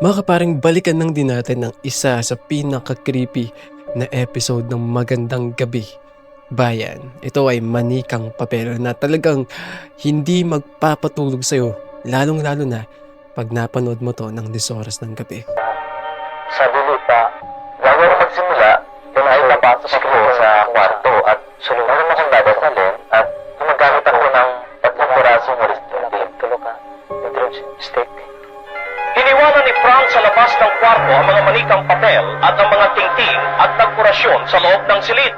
Mga kaparing, balikan lang din natin ng isa sa pinaka-creepy na episode ng Magandang Gabi Bayan. Ito ay manikang papel na talagang hindi magpapatulog sa'yo, lalong-lalo na pag napanood mo to ng 10 oras ng gabi. Sabi Lupa, bago ako magsimula, ay napasok ako sa kwarto at sunod akong dadasalin at gumagamit ako ng 3 pirasong stick. Iniwanan ni Frank sa labas ng kwarto ang mga manikang papel at ang mga tingting at nagkurasyon sa loob ng silid.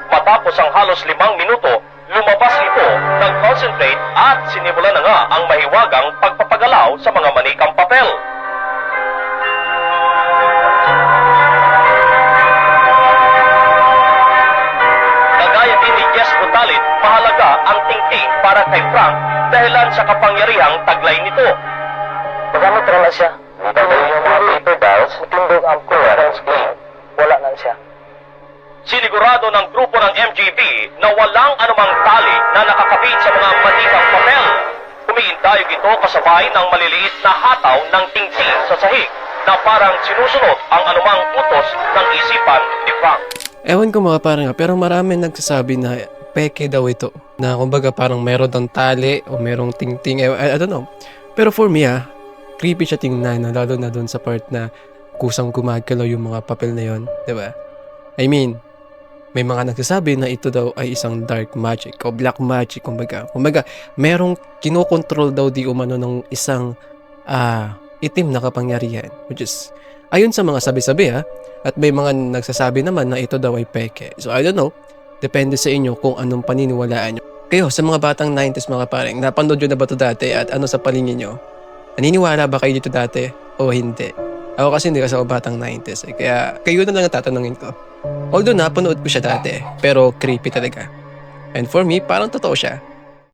Matapos ang halos 5 minuto, lumabas ito, nag-concentrate at sinimulan na nga ang mahiwagang pagpapagalaw sa mga manikang papel. Kagaya din ni Jess Brutalit, mahalaga ang tingting para kay Frank dahilan sa kapangyarihang taglay nito. Magamit rin na siya. Dahil yung mga paper dolls, matindog ang clearance claim. Wala na siya. Sinigurado ng grupo ng MGB na walang anumang tali na nakakabit sa mga manikang papel. Umiintayog ito kasabay ng maliliit na hataw ng tingting sa sahig na parang sinusunod ang anumang utos ng isipan ni Frank. Ewan ko mga parang pero marami nagsasabi na peke daw ito. Na kumbaga parang meron ng tali o merong tingting, I don't know. Pero for me creepy siya tingnan, lalo na doon sa part na kusang gumagalaw yung mga papel na yon, di ba? I mean, may mga nagsasabi na ito daw ay isang dark magic o black magic, kumbaga. Kumbaga, merong kinokontrol daw di umano ng isang itim na kapangyarihan, which is, ayun sa mga sabi-sabi at may mga nagsasabi naman na ito daw ay peke. So, I don't know, depende sa inyo kung anong paniniwalaan nyo. Kayo, sa mga batang 90s mga pareng, napanood nyo na ba ito dati at ano sa palingin nyo? Naniniwala ba kayo dito dati o hindi? Ako kasi hindi kasi ako batang 90s kaya kayo na lang tatanungin ko. Although napanood ko siya dati, pero creepy talaga. And for me, parang totoo siya.